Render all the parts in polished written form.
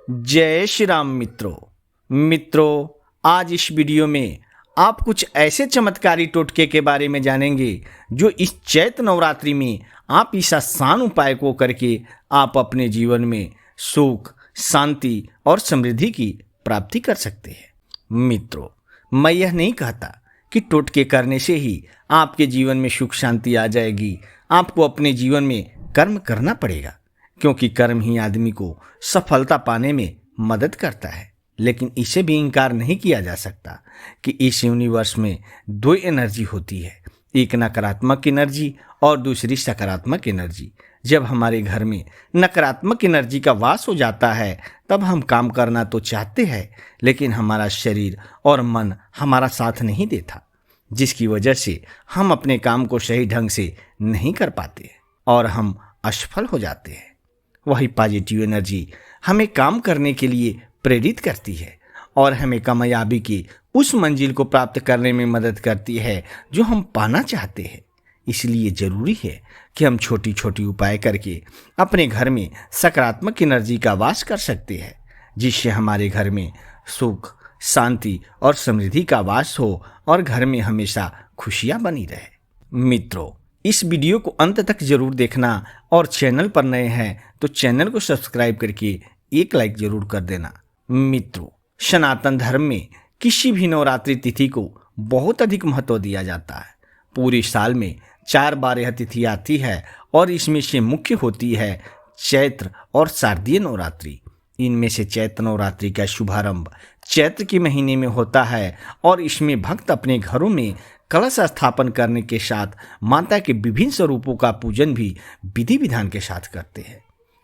जय श्री राम मित्रों, आज इस वीडियो में आप कुछ ऐसे चमत्कारी टोटके के बारे में जानेंगे जो इस चैत्र नवरात्रि में आप इस आसान उपाय को करके आप अपने जीवन में सुख, शांति और समृद्धि की प्राप्ति कर सकते हैं। मित्रों, मैं यह नहीं कहता कि टोटके करने से ही आपके जीवन में सुख शांति आ जाएगी। आपको अपने जीवन में कर्म करना पड़ेगा, क्योंकि कर्म ही आदमी को सफलता पाने में मदद करता है। लेकिन इसे भी इनकार नहीं किया जा सकता कि इस यूनिवर्स में दो एनर्जी होती है, एक नकारात्मक एनर्जी और दूसरी सकारात्मक एनर्जी। जब हमारे घर में नकारात्मक एनर्जी का वास हो जाता है तब हम काम करना तो चाहते हैं, लेकिन हमारा शरीर और मन हमारा साथ नहीं देता, जिसकी वजह से हम अपने काम को सही ढंग से नहीं कर पाते और हम असफल हो जाते हैं। वही पॉजिटिव एनर्जी हमें काम करने के लिए प्रेरित करती है और हमें कामयाबी की उस मंजिल को प्राप्त करने में मदद करती है जो हम पाना चाहते हैं। इसलिए ज़रूरी है कि हम छोटी छोटी उपाय करके अपने घर में सकारात्मक एनर्जी का वास कर सकते हैं, जिससे हमारे घर में सुख, शांति और समृद्धि का वास हो और घर में हमेशा खुशियाँ बनी रहे। मित्रों, इस वीडियो को अंत तक जरूर देखना और चैनल पर नए हैं तो चैनल को सब्सक्राइब करके एक लाइक जरूर कर देना। मित्रों, सनातन धर्म में किसी भी नवरात्रि तिथि को बहुत अधिक महत्व दिया जाता है। पूरे साल में 4 बार यह तिथि आती है और इसमें से मुख्य होती है चैत्र और शारदीय नवरात्रि। इनमें से चैत्र नवरात्रि का शुभारंभ चैत्र के महीने में होता है और इसमें भक्त अपने घरों में कलश स्थापन करने के साथ माता के विभिन्न स्वरूपों का पूजन भी विधि विधान के साथ करते हैं।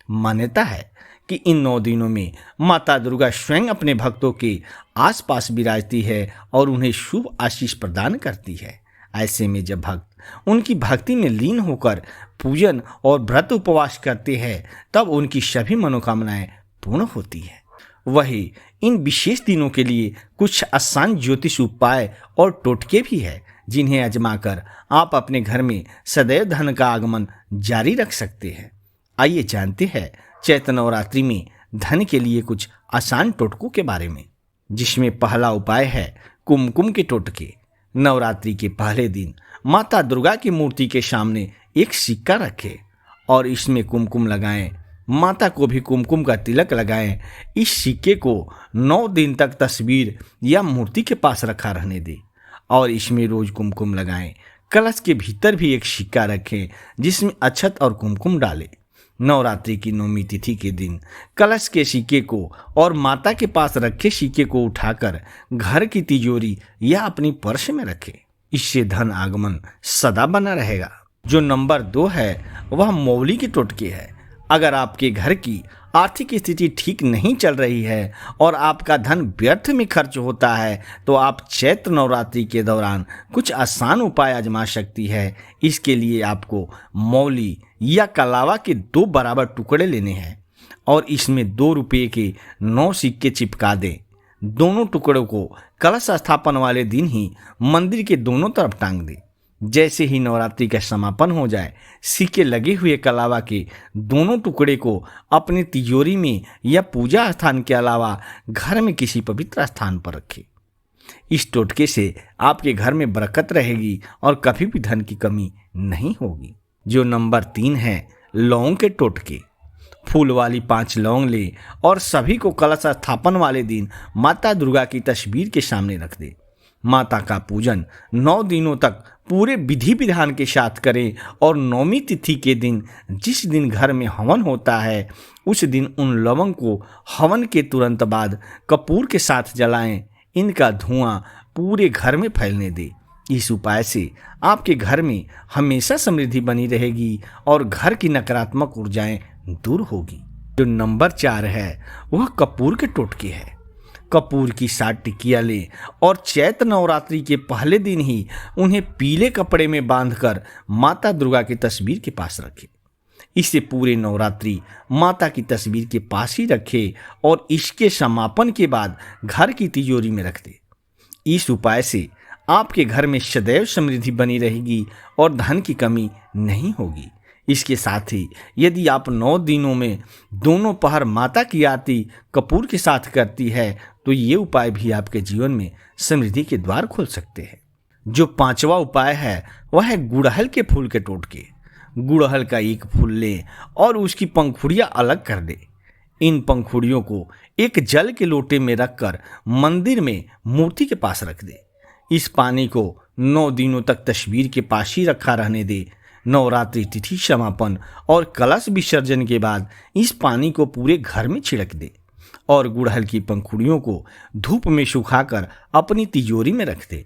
मान्यता है कि इन 9 दिनों में माता दुर्गा स्वयं अपने भक्तों के आसपास विराजती है और उन्हें शुभ आशीष प्रदान करती है। ऐसे में जब भक्त उनकी भक्ति में लीन होकर पूजन और व्रत उपवास करते हैं तब उनकी सभी मनोकामनाएं पूर्ण होती है। वही इन विशेष दिनों के लिए कुछ आसान ज्योतिष उपाय और टोटके भी है, जिन्हें आजमाकर आप अपने घर में सदैव धन का आगमन जारी रख सकते हैं। आइए जानते हैं चैत्र नवरात्रि में धन के लिए कुछ आसान टोटकों के बारे में, जिसमें पहला उपाय है कुमकुम के टोटके। नवरात्रि के पहले दिन माता दुर्गा की मूर्ति के सामने एक सिक्का रखें और इसमें कुमकुम लगाएं। माता को भी कुमकुम का तिलक लगाएं। इस सिक्के को 9 दिन तक तस्वीर या मूर्ति के पास रखा रहने दें और इसमें रोज कुमकुम लगाएं। कलश के भीतर भी एक सिक्का रखें जिसमें अक्षत और कुमकुम डालें। नवरात्रि की 9वीं तिथि के दिन कलश के सिक्के को और माता के पास रखे सिक्के को उठाकर घर की तिजोरी या अपनी पर्स में रखें। इससे धन आगमन सदा बना रहेगा। जो नंबर 2 है वह मौली के टोटके है। अगर आपके घर की आर्थिक स्थिति ठीक नहीं चल रही है और आपका धन व्यर्थ में खर्च होता है तो आप चैत्र नवरात्रि के दौरान कुछ आसान उपाय आजमा सकती है। इसके लिए आपको मौली या कलावा के 2 बराबर टुकड़े लेने हैं और इसमें 2 रुपये के 9 सिक्के चिपका दें। दोनों टुकड़ों को कलश स्थापन वाले दिन ही मंदिर के दोनों तरफ टांग दें। जैसे ही नवरात्रि का समापन हो जाए, सिक्के लगे हुए कलावा के दोनों टुकड़े को अपनी तिजोरी में या पूजा स्थान के अलावा घर में किसी पवित्र स्थान पर रखें। इस टोटके से आपके घर में बरकत रहेगी और कभी भी धन की कमी नहीं होगी। जो नंबर 3 है लौंग के टोटके। फूल वाली 5 लौंग ले और सभी को कलश स्थापन वाले दिन माता दुर्गा की तस्वीर के सामने रख दे। माता का पूजन 9 दिनों तक पूरे विधि विधान के साथ करें और 9वीं तिथि के दिन जिस दिन घर में हवन होता है उस दिन उन लवंग को हवन के तुरंत बाद कपूर के साथ जलाएं। इनका धुआं पूरे घर में फैलने दें। इस उपाय से आपके घर में हमेशा समृद्धि बनी रहेगी और घर की नकारात्मक ऊर्जाएं दूर होगी। जो नंबर 4 है वह कपूर के टोटके है। कपूर की 7 टिकिया लें और चैत्र नवरात्रि के पहले दिन ही उन्हें पीले कपड़े में बांधकर माता दुर्गा की तस्वीर के पास रखें। इसे पूरे नवरात्रि माता की तस्वीर के पास ही रखें और इसके समापन के बाद घर की तिजोरी में रख दें। इस उपाय से आपके घर में सदैव समृद्धि बनी रहेगी और धन की कमी नहीं होगी। इसके साथ ही यदि आप 9 दिनों में दोनों पहर माता की आरती कपूर के साथ करती है तो ये उपाय भी आपके जीवन में समृद्धि के द्वार खोल सकते हैं। जो 5वां उपाय है वह है गुड़हल के फूल के टोटके। गुड़हल का एक फूल लें और उसकी पंखुड़ियां अलग कर दें। इन पंखुड़ियों को एक जल के लोटे में रखकर मंदिर में मूर्ति के पास रख दें। इस पानी को 9 दिनों तक तस्वीर के पास ही रखा रहने दें। नवरात्रि तिथि समापन और कलश विसर्जन के बाद इस पानी को पूरे घर में छिड़क दें और गुड़हल की पंखुड़ियों को धूप में सुखाकर अपनी तिजोरी में रख दें।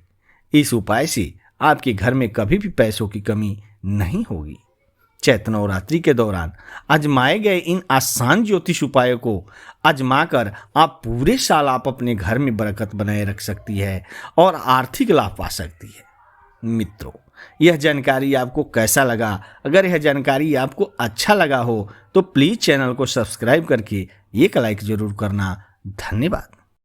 इस उपाय से आपके घर में कभी भी पैसों की कमी नहीं होगी। चैत्र नवरात्रि के दौरान आजमाए गए इन आसान ज्योतिष उपायों को आजमाकर आप पूरे साल आप अपने घर में बरकत बनाए रख सकती है और आर्थिक लाभ पा सकती है। मित्रों, यह जानकारी आपको कैसा लगा? अगर यह जानकारी आपको अच्छा लगा हो तो प्लीज़ चैनल को सब्सक्राइब करके एक लाइक जरूर करना। धन्यवाद।